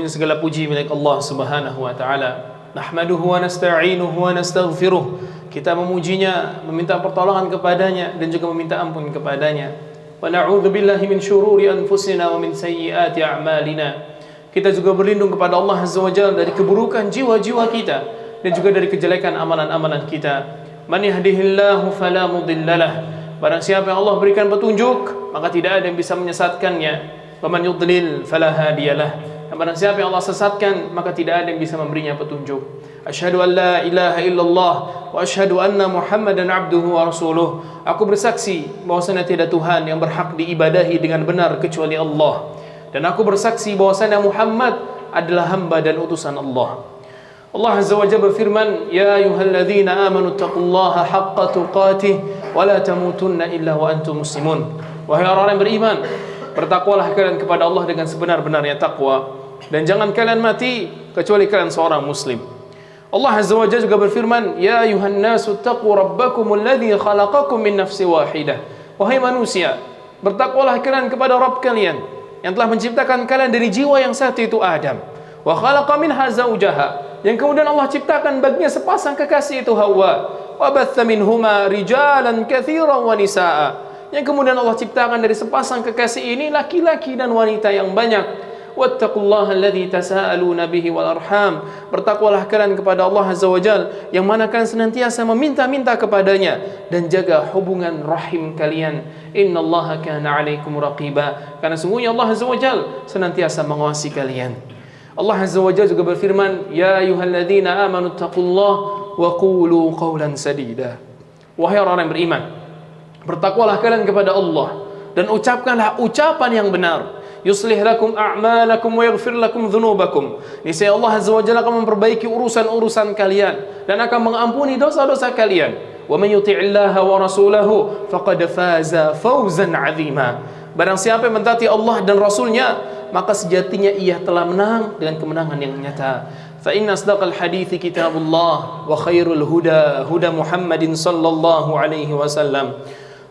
Sesungguhnya segala puji milik Allah Subhanahu wa taala. Nahmaduhu wa nasta'inuhu wa nastaghfiruh. Kita memujinya, meminta pertolongan kepadanya dan juga meminta ampun kepadanya. Wa na'udzu billahi min syururi anfusina wa min sayyiati a'malina. Kita juga berlindung kepada Allah Azza wa Jalla dari keburukan jiwa-jiwa kita dan juga dari kejelekan amalan-amalan kita. Man yahdihillahu fala mudhillalah. Barang siapa yang Allah berikan petunjuk, maka tidak ada yang bisa menyesatkannya. Wa man yudlil fala hadiyalah. Dan barang siapa yang Allah sesatkan, maka tidak ada yang bisa memberinya petunjuk. Asyhadu an la ilaha illallah wa asyhadu anna Muhammadan abduhu wa rasuluh. Aku bersaksi bahwasanya tidak Tuhan yang berhak diibadahi dengan benar kecuali Allah. Dan aku bersaksi bahwasanya Muhammad adalah hamba dan utusan Allah. Allah Azza wa Jalla berfirman, "Ya ayyuhalladzina amanu taqullaha haqqa tuqatih wa la tamutunna illa wa antum muslimun." Wahai orang yang beriman, bertakwalah kalian kepada Allah dengan sebenar-benarnya takwa dan jangan kalian mati kecuali kalian seorang muslim. Allah Azza wa Jalla juga berfirman, "Ya ayuhan nasu taqu rabbakumul ladzi khalaqakum min nafsin wahidah." Wahai manusia, bertakwalah kalian kepada Rabb kalian yang telah menciptakan kalian dari jiwa yang satu, itu Adam. Wa khalaqa minha zawjaha, yang kemudian Allah ciptakan baginya sepasang kekasih, itu Hawa. Wa batha minhuma rijalan katsiran wa nisaa, yang kemudian Allah ciptakan dari sepasang kekasih ini laki-laki dan wanita yang banyak. Wattaqullaha alladzi tasaaluna bihi wal arham. Bertakwalah kalian kepada Allah Azza wa Jalla yang mana kalian senantiasa meminta-minta kepadanya, dan jaga hubungan rahim kalian. Innallaha kana 'alaikum raqiba. Karena sungguhnya Allah Azza wa Jalla senantiasa mengawasi kalian. Allah Azza wa Jalla juga berfirman, "Ya ayyuhalladzina amanu taqullaha wa qulu qawlan sadida." Wahai orang yang beriman, bertakwalah kalian kepada Allah dan ucapkanlah ucapan yang benar. Yuslih lakum a'malakum wa yaghfir lakum dzunubakum. Niscaya Allah Azza wa Jalla akan memperbaiki urusan-urusan kalian dan akan mengampuni dosa-dosa kalian. Wa man yuti'illaha wa rasulahu faqad faza fawzan 'azima. Barang siapa yang mentaati Allah dan Rasulnya, maka sejatinya ia telah menang dengan kemenangan yang nyata. Fa inna asdaqal hadithi kitabullah wa khairul huda huda Muhammadin sallallahu alaihi wasallam.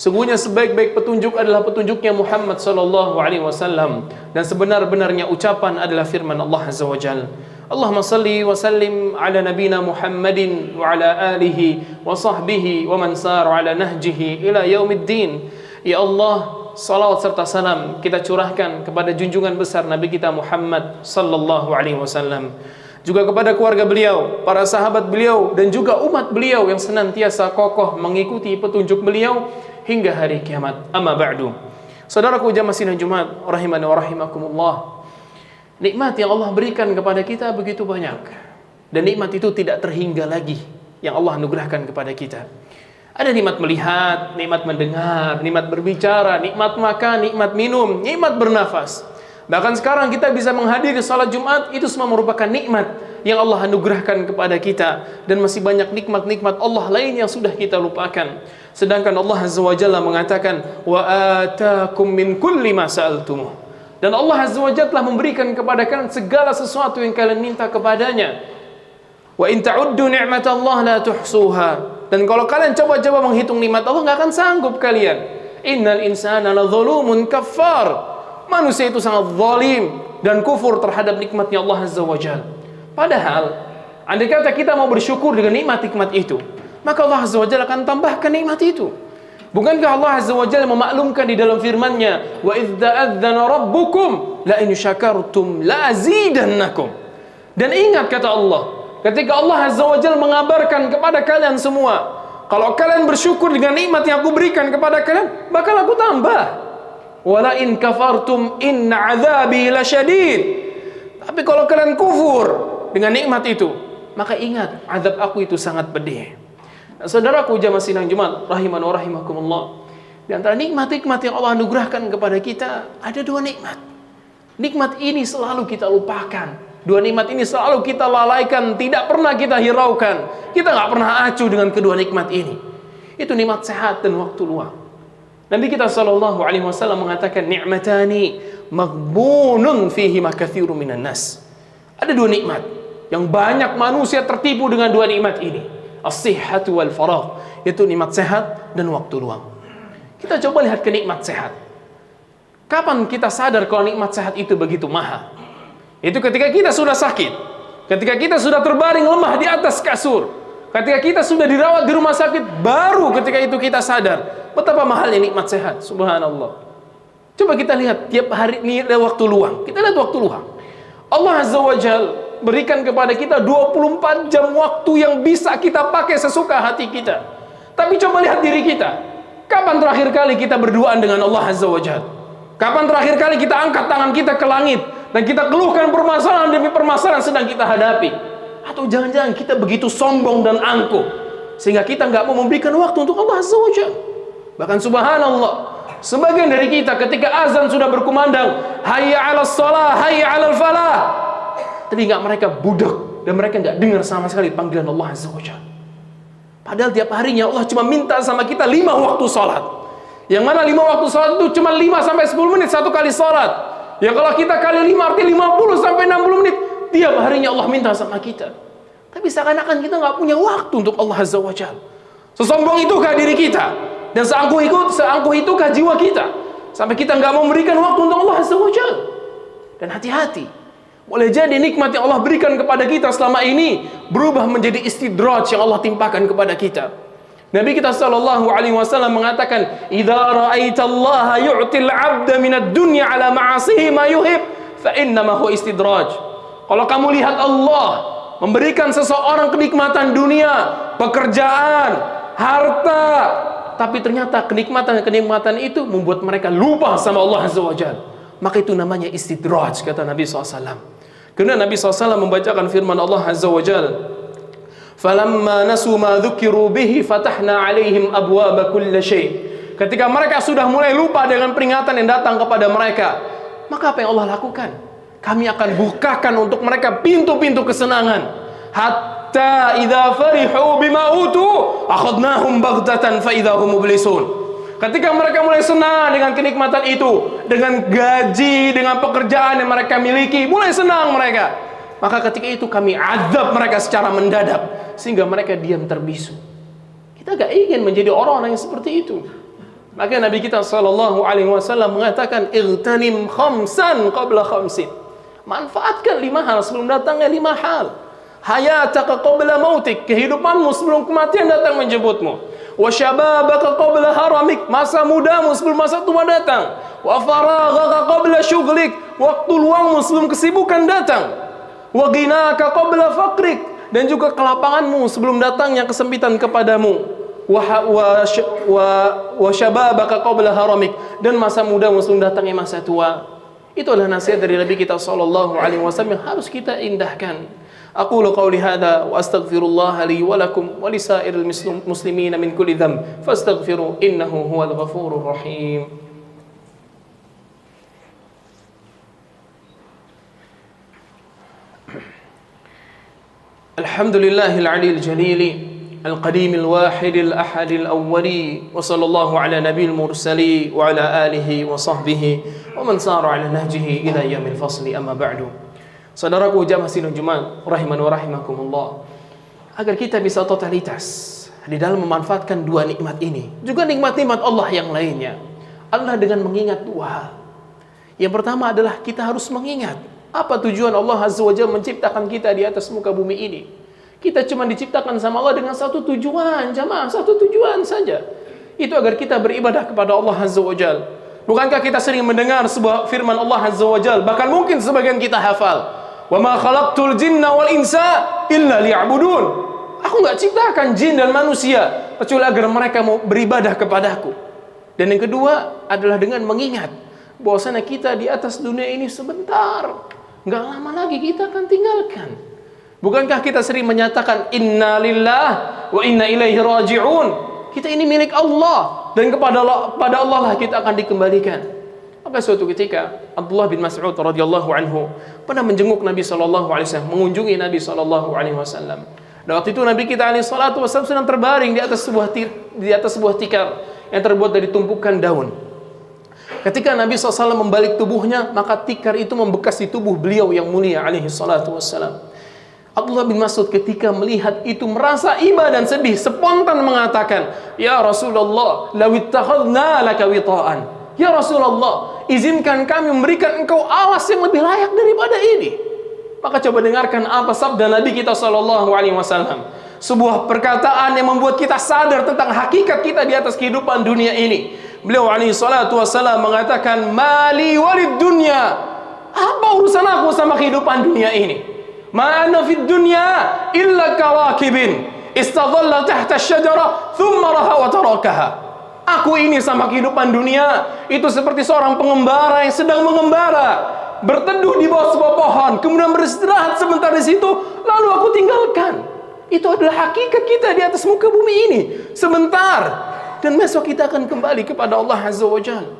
Sungguhnya sebaik-baik petunjuk adalah petunjuknya Muhammad sallallahu alaihi wasallam, dan sebenar-benarnya ucapan adalah firman Allah Azza wa Jalla. Allahumma salli wa sallim ala nabina Muhammadin wa ala alihi wa sahbihi wa man sara ala nahjihi ila yaumiddin. Ya Allah, salawat serta salam kita curahkan kepada junjungan besar Nabi kita Muhammad sallallahu alaihi wasallam, juga kepada keluarga beliau, para sahabat beliau, dan juga umat beliau yang senantiasa kokoh mengikuti petunjuk beliau hingga hari kiamat. Amma ba'du. Saudaraku jamaah sidang Jumat rahimani wa rahimakumullah. Nikmat yang Allah berikan kepada kita begitu banyak, dan nikmat itu tidak terhingga lagi yang Allah anugerahkan kepada kita. Ada nikmat melihat, nikmat mendengar, nikmat berbicara, nikmat makan, nikmat minum, nikmat bernafas. Bahkan sekarang kita bisa menghadiri salat Jumat, itu semua merupakan nikmat yang Allah anugerahkan kepada kita, dan masih banyak nikmat-nikmat Allah lain yang sudah kita lupakan. Sedangkan Allah Azza wa Jalla mengatakan, "Wa atakum min kulli ma sa'altumuh." Dan Allah Azza wa Jalla telah memberikan kepada kalian segala sesuatu yang kalian minta kepadanya. "Wa in ta'uddu ni'matallahi la tuhsuha." Dan kalau kalian coba-coba menghitung nikmat Allah, enggak akan sanggup kalian. "Innal insana ladzalumun kaffar." Manusia itu sangat zalim dan kufur terhadap nikmatnya Allah Azza wa Jalla. Padahal andai kata kita mau bersyukur dengan nikmat-nikmat itu, maka Allah Azza wa Jalla akan tambahkan nikmat itu. Bukankah Allah Azza wa Jalla memaklumkan di dalam firman-Nya, "Wa idz ta'adzana rabbukum la in syakartum la azidannakum." Dan ingat kata Allah, ketika Allah Azza wa Jalla mengabarkan kepada kalian semua, kalau kalian bersyukur dengan nikmat yang aku berikan kepada kalian, bakal aku tambah. "Wala in kafartum inna 'adzabi lasyadid." Tapi kalau kalian kufur dengan nikmat itu, maka ingat, azab aku itu sangat pedih. Nah, saudaraku jamaah sidang Jumat rahiman wa rahimakumullah, di antara nikmat-nikmat yang Allah anugerahkan kepada kita ada dua nikmat. Nikmat ini selalu kita lupakan. Dua nikmat ini selalu kita lalaikan, tidak pernah kita hiraukan. Kita nggak pernah acuh dengan kedua nikmat ini. Itu nikmat sehat dan waktu luang. Nabi kita sallallahu alaihi wasallam mengatakan, "Ni'matani maghbunun fihi ma katsirun minan nas." Ada dua nikmat yang banyak manusia tertipu dengan dua nikmat ini. As-sihhatu wal faragh, yaitu nikmat sehat dan waktu luang. Kita coba lihat ke nikmat sehat. Kapan kita sadar kalau nikmat sehat itu begitu mahal? Itu ketika kita sudah sakit, ketika kita sudah terbaring lemah di atas kasur, ketika kita sudah dirawat di rumah sakit, baru ketika itu kita sadar betapa mahalnya nikmat sehat. Subhanallah. Coba kita lihat tiap hari ini ada waktu luang. Kita lihat waktu luang. Allah Azza wa Jal berikan kepada kita 24 jam waktu yang bisa kita pakai sesuka hati kita. Tapi coba lihat diri kita. Kapan terakhir kali kita berduaan dengan Allah Azza wa Jal? Kapan terakhir kali kita angkat tangan kita ke langit dan kita keluhkan permasalahan demi permasalahan sedang kita hadapi? Atau jangan-jangan kita begitu sombong dan angkuh sehingga kita nggak mau memberikan waktu untuk Allah Azza wa Jalla. Bahkan subhanallah, sebagian dari kita ketika azan sudah berkumandang, hayya 'alas shalah, hayya 'alal falah, telinga mereka budak dan mereka nggak dengar sama sekali panggilan Allah Azza wa Jalla. Padahal tiap harinya Allah cuma minta sama kita 5 waktu salat. Yang mana 5 waktu salat itu cuma 5 sampai 10 menit satu kali salat. Yang kalau kita kali 5 arti 50 sampai 60 menit tiap harinya Allah minta sama kita. Tapi seakan-akan kita nggak punya waktu untuk Allah Azza wa Jalla. Sesombong itukah diri kita? Dan seangkuh itukah jiwa kita? Sampai kita nggak mau memberikan waktu untuk Allah Azza wa Jalla. Dan hati-hati, boleh jadi nikmat yang Allah berikan kepada kita selama ini berubah menjadi istidraj yang Allah timpakan kepada kita. Nabi kita sallallahu alaihi wasallam mengatakan, "Idza ra'aita Allah yu'til 'abda minad dunya 'ala ma'asihi ma yuhib, fa innama huwa istidraj." Kalau kamu lihat Allah memberikan seseorang kenikmatan dunia, pekerjaan, harta, tapi ternyata kenikmatan itu membuat mereka lupa sama Allah Azza wa Jalla, maka itu namanya istidraj, kata Nabi SAW. Karena Nabi SAW membacakan firman Allah Azza wa Jalla, "Falamma nasu ma dzukiru bihi fatahna 'alaihim abwaaba kulli syai'." Ketika mereka sudah mulai lupa dengan peringatan yang datang kepada mereka, maka apa yang Allah lakukan? Kami akan bukakan untuk mereka pintu-pintu kesenangan. Hatta idza farihu bima utu akhadnahum baghtatan fa idza hum mublisun. Ketika mereka mulai senang dengan kenikmatan itu, dengan gaji, dengan pekerjaan yang mereka miliki, mulai senang mereka, maka ketika itu kami azab mereka secara mendadak sehingga mereka diam terbisu. Kita gak ingin menjadi orang-orang yang seperti itu. Maka Nabi kita sallallahu alaihi wasallam mengatakan, "Igtanim khamsan qabla khamsin." Manfaatkan 5 hal sebelum datangnya 5 hal. Hayataka qabla mautik, kehidupanmu sebelum kematian datang menjemputmu. Wa syababaka qabla haramik, masa mudamu sebelum masa tua datang. Wa faraghaka qabla syughlik, waktu luangmu sebelum kesibukan datang. Wa ghinaka qabla faqrik, dan juga kelapanganmu sebelum datangnya kesempitan kepadamu. Wa syababaka qabla haramik, dan masa mudamu sebelum datangnya masa tua. Itu adalah nasihat dari Nabi kita sallallahu alaihi wasallam yang harus kita indahkan. Aqulu qawli hadza wa astaghfirullah li wa lakum wa lisairil muslimin min kulli dhanb fastaghfiru innahu huwal ghafurur rahim. Alhamdulillahil 'aliyil jalil al-qadimil wahidil ahadil awwali wa sallallahu ala nabiyil mursali wa ala alihi wa sahbihi wa man sara ala nahjihi ila yaumil fasli, amma ba'du. Saudaraku jamaah sidang Jumat rahiman wa rahimakumullah, agar kita bisa totalitas di dalam memanfaatkan 2 nikmat ini, juga nikmat-nikmat Allah yang lainnya, adalah dengan mengingat 2 hal. Yang pertama adalah kita harus mengingat apa tujuan Allah Azza wa Jalla menciptakan kita di atas muka bumi ini. Kita cuma diciptakan sama Allah dengan satu tujuan, jamaah, satu tujuan saja. Itu agar kita beribadah kepada Allah Azza wa Jalla. Bukankah kita sering mendengar sebuah firman Allah Azza wa Jalla, bahkan mungkin sebagian kita hafal, "Wa ma khalaqtul jinna wal insa illa liya'budun." Aku enggak ciptakan jin dan manusia kecuali agar mereka mau beribadah kepadaku. Dan yang kedua adalah dengan mengingat bahwasanya kita di atas dunia ini sebentar, enggak lama lagi kita akan tinggalkan. Bukankah kita sering menyatakan inna lillah wa inna ilaihi raji'un? Kita ini milik Allah dan kepada Allah lah kita akan dikembalikan. Maka suatu ketika Abdullah bin Mas'ud radhiyallahu anhu pernah menjenguk Nabi sallallahu alaihi wasallam, mengunjungi Nabi sallallahu alaihi wasallam. Dan waktu itu Nabi kita alaihi salatu wasallam sedang terbaring di atas sebuah tikar yang terbuat dari tumpukan daun. Ketika Nabi SAW membalik tubuhnya, maka tikar itu membekas di tubuh beliau yang mulia alaihi salatu wassalam. Abdullah bin Mas'ud ketika melihat itu merasa iba dan sedih, spontan mengatakan, "Ya Rasulullah, law ittakhadna laka wita'an." Ya Rasulullah, izinkan kami memberikan engkau alas yang lebih layak daripada ini. Maka coba dengarkan apa sabda Nabi kita SAW. Sebuah perkataan yang membuat kita sadar tentang hakikat kita di atas kehidupan dunia ini. Beliau SAW mengatakan, mali walid dunya. Apa urusan aku sama kehidupan dunia ini? Ma ana fid dunya illa kawakibin istadhalla tahta syajara thumma raha wa tarakaha. Aku ini sama kehidupan dunia itu seperti seorang pengembara yang sedang mengembara, berteduh di bawah sebuah pohon, kemudian beristirahat sebentar di situ, lalu aku tinggalkan. Itu adalah hakikat kita di atas muka bumi ini, sebentar, dan besok kita akan kembali kepada Allah Azza wa Jalla.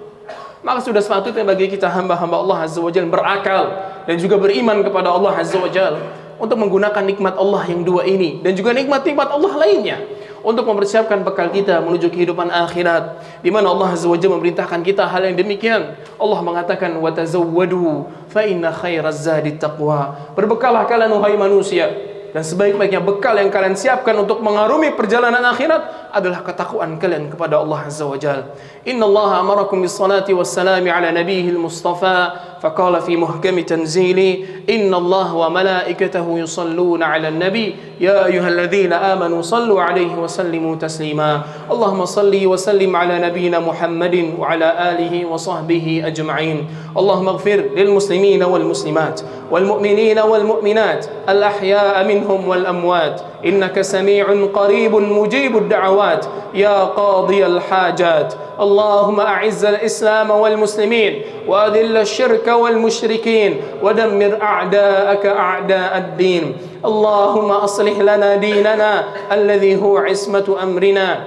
Maka sudah sepatutnya bagi kita hamba-hamba Allah Azza wa Jalla berakal dan juga beriman kepada Allah Azza wa Jalla untuk menggunakan nikmat Allah yang dua ini dan juga nikmat-nikmat Allah lainnya untuk mempersiapkan bekal kita menuju kehidupan akhirat, di mana Allah Azza wa Jalla memerintahkan kita hal yang demikian. Allah mengatakan, wa tazawwadu fa inna khairaz zadi taqwa. Berbekalah kalian wahai manusia, dan sebaik-baiknya bekal yang kalian siapkan untuk mengarungi perjalanan akhirat adalah ketakwaan kalian kepada Allah Azza wa Jalla. Inna Allah amarakum bis salati was salami ala nabiyil mustafa فقال في محكم تنزيله إن الله وملائكته يصلون على النبي يا أيها الذين آمنوا صلوا عليه وسلموا تسليما اللهم صل وسلم على نبينا محمد وعلى آله وصحبه أجمعين اللهم اغفر للمسلمين والمسلمات والمؤمنين والمؤمنات الأحياء منهم والأموات إنك سميع قريب مجيب الدعوات يا قاضي الحاجات اللهم أعز الإسلام والمسلمين وأذل الشرك والمشركين ودمر أعداءك أعداء الدين اللهم أصلح لنا ديننا الذي هو عصمة أمرنا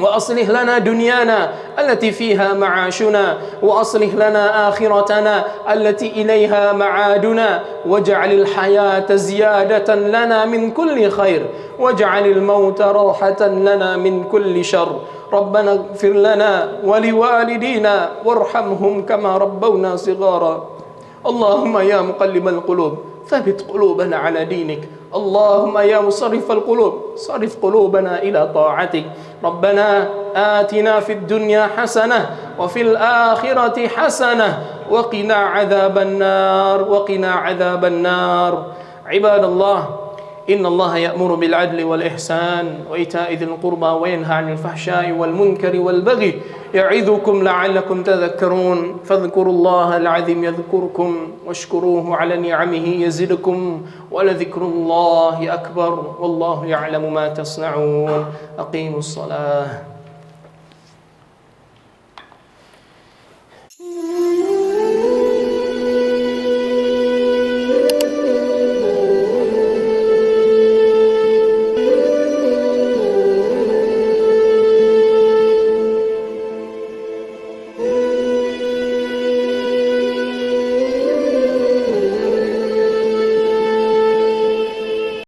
وأصلح لنا دنيانا التي فيها معاشنا وأصلح لنا آخرتنا التي إليها معادنا واجعل الحياة زيادة لنا من كل خير واجعل الموت راحة لنا من كل شر ربنا اغفر لنا ولوالدينا وارحمهم كما ربونا صغارا اللهم يا مقلب القلوب ثبت قلوبنا على دينك اللهم يا مصرف القلوب صرف قلوبنا إلى طاعتك ربنا آتنا في الدنيا حسنة وفي الآخرة حسنة وقنا عذاب النار عباد الله إن الله يأمر بالعدل والإحسان وإيتاء ذي القربى وينهى عن الفحشاء والمنكر والبغي يعظكم لعلكم تذكرون فاذكروا الله العظيم يذكركم واشكروه على نعمه يزدكم ولذكر الله أكبر والله يعلم ما تصنعون أقيموا الصلاة